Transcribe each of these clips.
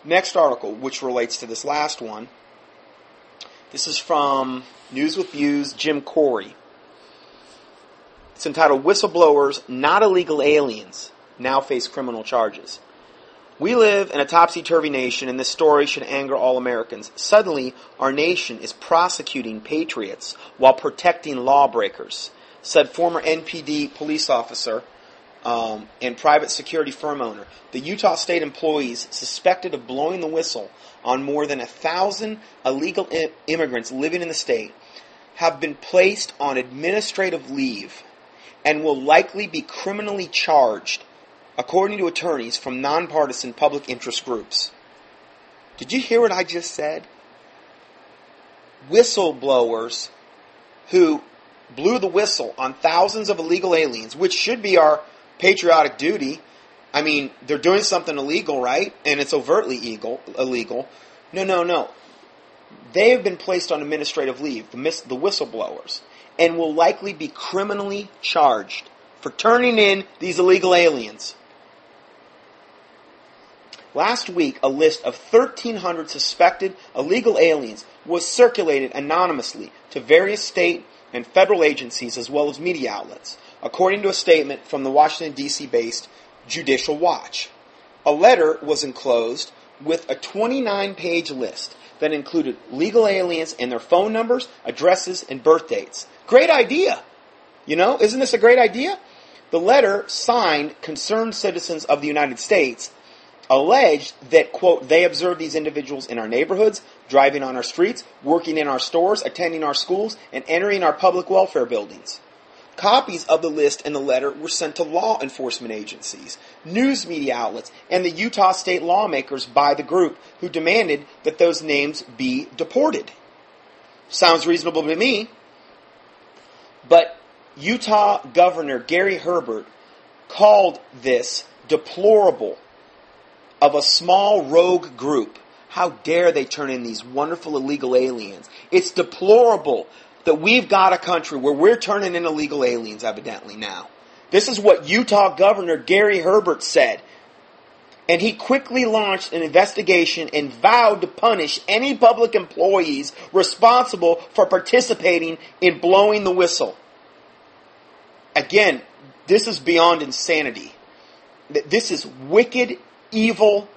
Next article, which relates to this last one. This is from News with Views, Jim Corey. It's entitled, "Whistleblowers, Not Illegal Aliens, Now Face Criminal Charges." We live in a topsy-turvy nation, and this story should anger all Americans. Suddenly, our nation is prosecuting patriots while protecting lawbreakers, said former NPD police officer and private security firm owner. The Utah State employees suspected of blowing the whistle on more than 1,000 illegal immigrants living in the state have been placed on administrative leave and will likely be criminally charged, according to attorneys from nonpartisan public interest groups. Did you hear what I just said? Whistleblowers who blew the whistle on thousands of illegal aliens, which should be our patriotic duty. I mean, they're doing something illegal, right? And it's overtly illegal. No. They have been placed on administrative leave, the whistleblowers, and will likely be criminally charged for turning in these illegal aliens. Last week, a list of 1,300 suspected illegal aliens was circulated anonymously to various state and federal agencies as well as media outlets, according to a statement from the Washington, D.C.-based Judicial Watch. A letter was enclosed with a 29-page list that included legal aliens and their phone numbers, addresses, and birth dates. Great idea! Isn't this a great idea? The letter, signed concerned citizens of the United States, alleged that, quote, they observed these individuals in our neighborhoods, driving on our streets, working in our stores, attending our schools, and entering our public welfare buildings. Copies of the list and the letter were sent to law enforcement agencies, news media outlets, and the Utah state lawmakers by the group, who demanded that those names be deported. Sounds reasonable to me. But Utah Governor Gary Herbert called this deplorable of a small rogue group. How dare they turn in these wonderful illegal aliens? It's deplorable that we've got a country where we're turning in illegal aliens, evidently, now. This is what Utah Governor Gary Herbert said. And he quickly launched an investigation and vowed to punish any public employees responsible for participating in blowing the whistle. Again, this is beyond insanity. This is wicked, evil.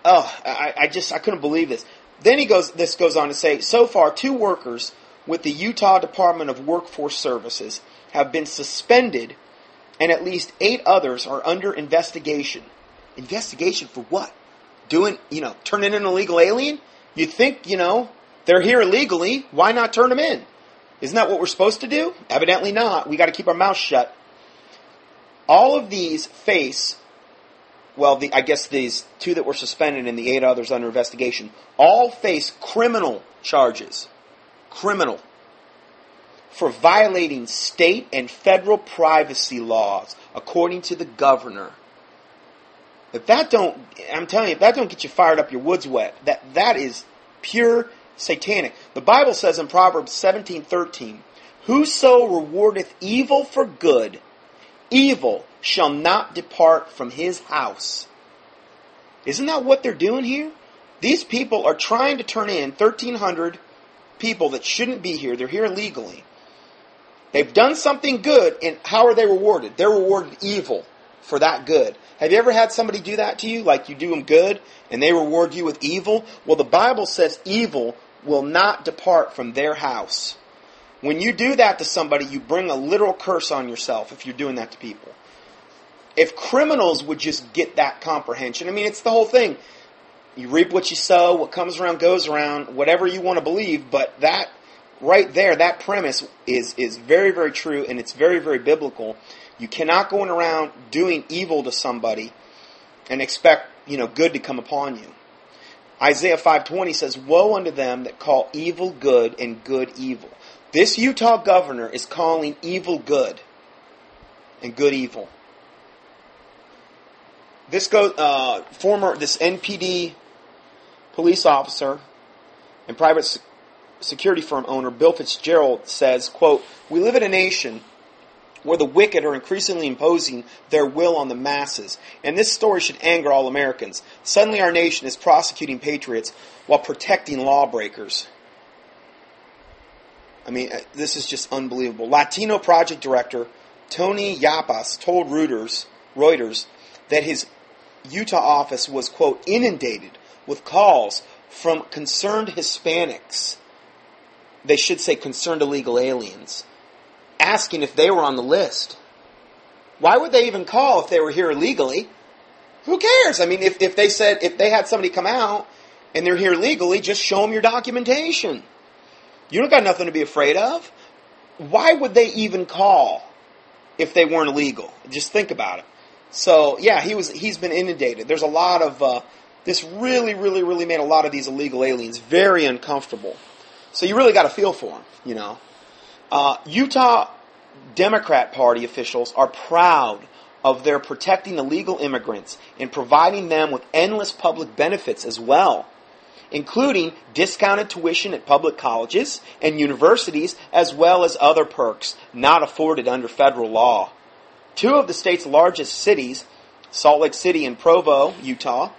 I couldn't believe this. Then this goes on to say, so far 2 workers with the Utah Department of Workforce Services have been suspended, and at least 8 others are under investigation. Investigation for what? Turning in an illegal alien? You think, they're here illegally. Why not turn them in? Isn't that what we're supposed to do? Evidently not. We got to keep our mouths shut. All of these face, I guess these 2 that were suspended and the 8 others under investigation, all face criminal charges. Criminal. For violating state and federal privacy laws, according to the governor. I'm telling you, if that don't get you fired up your woods wet, that is pure satanic. The Bible says in Proverbs 17:13, whoso rewardeth evil for good, evil shall not depart from his house. Isn't that what they're doing here? These people are trying to turn in 1,300 people that shouldn't be here. They're here illegally. They've done something good, and how are they rewarded? They're rewarded evil for that good. Have you ever had somebody do that to you? Like you do them good, and they reward you with evil? Well, the Bible says evil will not depart from their house. When you do that to somebody, you bring a literal curse on yourself if you're doing that to people. If criminals would just get that comprehension, it's the whole thing. You reap what you sow, what comes around goes around, whatever you want to believe, but that right there, that premise is very, very true, and it's very, very biblical. You cannot go around doing evil to somebody and expect, good to come upon you. Isaiah 5:20 says, woe unto them that call evil good and good evil. This Utah governor is calling evil good and good evil. This NPD police officer and private security firm owner Bill Fitzgerald says, quote, we live in a nation where the wicked are increasingly imposing their will on the masses. And this story should anger all Americans. Suddenly our nation is prosecuting patriots while protecting lawbreakers. I mean, this is just unbelievable. Latino project director Tony Yapas told Reuters that his Utah office was, quote, inundated with calls from concerned Hispanics. They should say concerned illegal aliens, asking if they were on the list. Why would they even call if they were here illegally? Who cares? I mean, if they had somebody come out and they're here legally, just show them your documentation. You don't got nothing to be afraid of. Why would they even call if they weren't illegal? Just think about it. So, yeah, he's been inundated. There's a lot of, this really made a lot of these illegal aliens very uncomfortable. So you really got to feel for them, you know. Utah Democrat Party officials are proud of their protecting illegal immigrants and providing them with endless public benefits as well, including discounted tuition at public colleges and universities, as well as other perks not afforded under federal law. Two of the state's largest cities, Salt Lake City and Provo, Utah,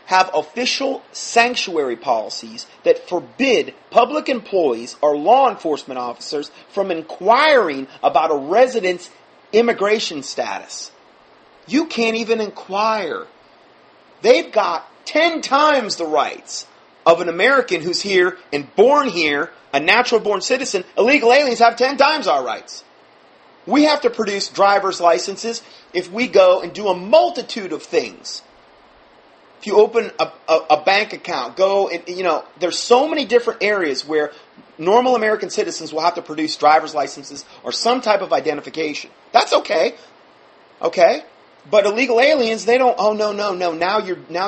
have official sanctuary policies that forbid public employees or law enforcement officers from inquiring about a resident's immigration status. You can't even inquire. They've got 10 times the rights of an American who's here and born here, a natural-born citizen. Illegal aliens have 10 times our rights. We have to produce driver's licenses if we go and do a multitude of things. If you open a bank account, go and, there's so many different areas where normal American citizens will have to produce driver's licenses or some type of identification. That's okay. Okay? But illegal aliens, they don't, oh no. Now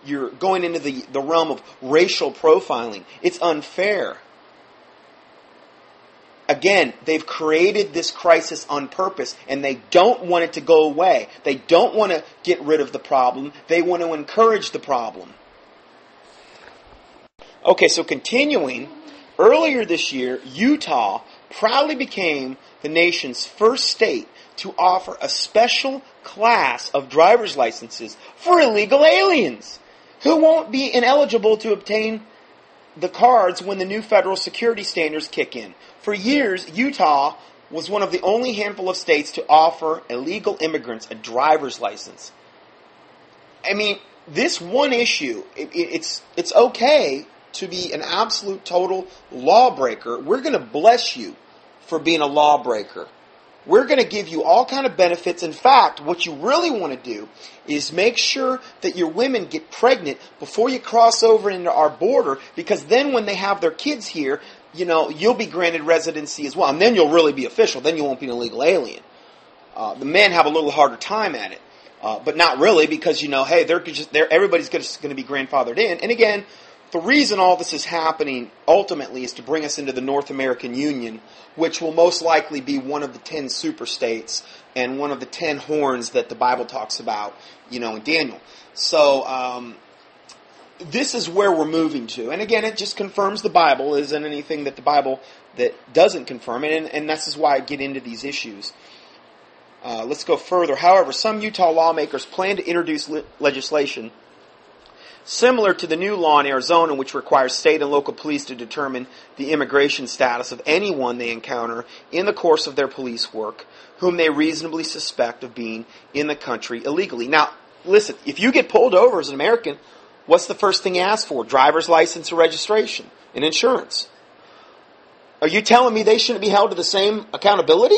you're going into the realm of racial profiling. It's unfair. Again, they've created this crisis on purpose, and they don't want it to go away. They don't want to get rid of the problem. They want to encourage the problem. Okay, so continuing, earlier this year, Utah proudly became the nation's first state to offer a special class of driver's licenses for illegal aliens who won't be ineligible to obtain the cards when the new federal security standards kick in. For years, Utah was one of the only handful of states to offer illegal immigrants a driver's license. I mean, this one issue, it's okay to be an absolute total lawbreaker. We're going to bless you for being a lawbreaker. We're going to give you all kind of benefits. In fact, what you really want to do is make sure that your women get pregnant before you cross over into our border, because then when they have their kids here, you'll be granted residency as well. And then you'll really be official. Then you won't be an illegal alien. The men have a little harder time at it. But not really, because, hey, everybody's going to be grandfathered in. And again, the reason all this is happening ultimately is to bring us into the North American Union, which will most likely be one of the 10 super states and one of the 10 horns that the Bible talks about, in Daniel. So, this is where we're moving to. And again, it just confirms the Bible. Isn't anything that the Bible that doesn't confirm it. And this is why I get into these issues. Let's go further. However, some Utah lawmakers plan to introduce legislation similar to the new law in Arizona, which requires state and local police to determine the immigration status of anyone they encounter in the course of their police work, whom they reasonably suspect of being in the country illegally. Now, listen, if you get pulled over as an American, what's the first thing you ask for? Driver's license or registration and insurance. Are you telling me they shouldn't be held to the same accountability?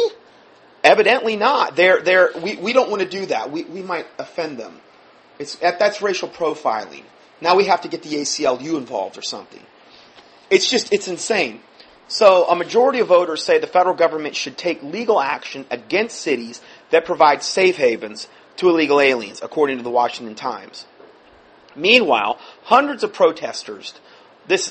Evidently not. We don't want to do that. We might offend them. That's racial profiling. Now we have to get the ACLU involved or something. It's insane. So a majority of voters say the federal government should take legal action against cities that provide safe havens to illegal aliens, according to the Washington Times. Meanwhile, hundreds of protesters,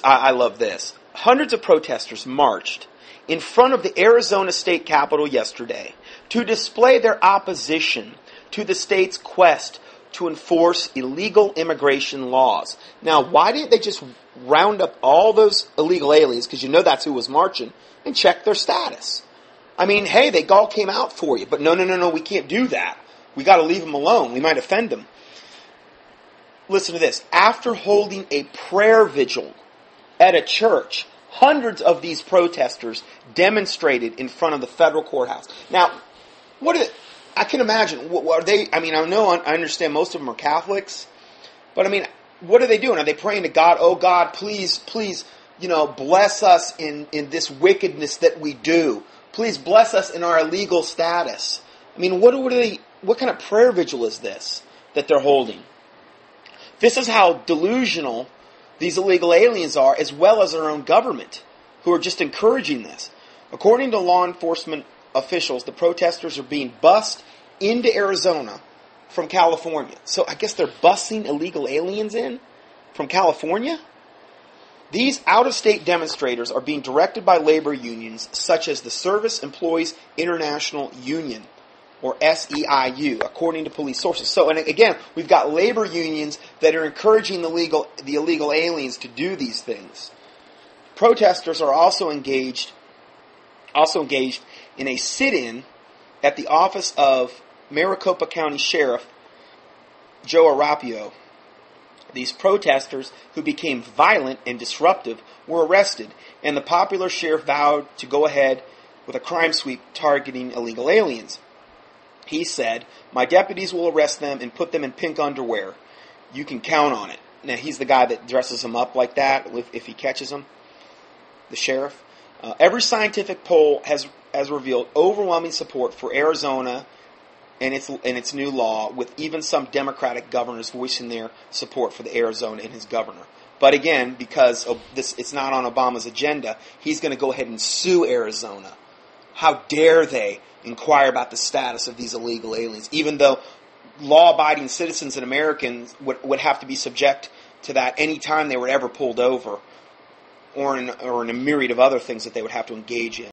I love this, hundreds of protesters marched in front of the Arizona state capitol yesterday to display their opposition to the state's quest to enforce illegal immigration laws. Now, why didn't they just round up all those illegal aliens, because that's who was marching, and check their status? I mean, hey, they all came out for you, but no, we can't do that. We got to leave them alone. We might offend them. Listen to this. After holding a prayer vigil at a church, hundreds of these protesters demonstrated in front of the federal courthouse. Now, I can imagine. What are they? I mean, I understand most of them are Catholics, but I mean, what are they doing? Are they praying to God? Oh God, please, bless us in this wickedness that we do. Please bless us in our illegal status. I mean, what kind of prayer vigil is this that they're holding? This is how delusional these illegal aliens are, as well as our own government, who are just encouraging this. According to law enforcement officials, the protesters are being bussed into Arizona from California. So I guess they're bussing illegal aliens in from California? These out-of-state demonstrators are being directed by labor unions such as the Service Employees International Union, or SEIU, according to police sources. So, and again, we've got labor unions that are encouraging the illegal aliens to do these things. Protesters are also engaged in a sit-in at the office of Maricopa County Sheriff Joe Arapio. These protesters, who became violent and disruptive, were arrested, and the popular sheriff vowed to go ahead with a crime sweep targeting illegal aliens. He said, "My deputies will arrest them and put them in pink underwear. You can count on it." Now, he's the guy that dresses them up like that if he catches them, the sheriff. Every scientific poll has revealed overwhelming support for Arizona and its new law, with even some Democratic governors voicing their support for the Arizona and his governor. But again, because it's not on Obama's agenda, he's going to go ahead and sue Arizona. How dare they inquire about the status of these illegal aliens, even though law-abiding citizens and Americans would have to be subject to that any time they were ever pulled over, or in a myriad of other things that they would have to engage in.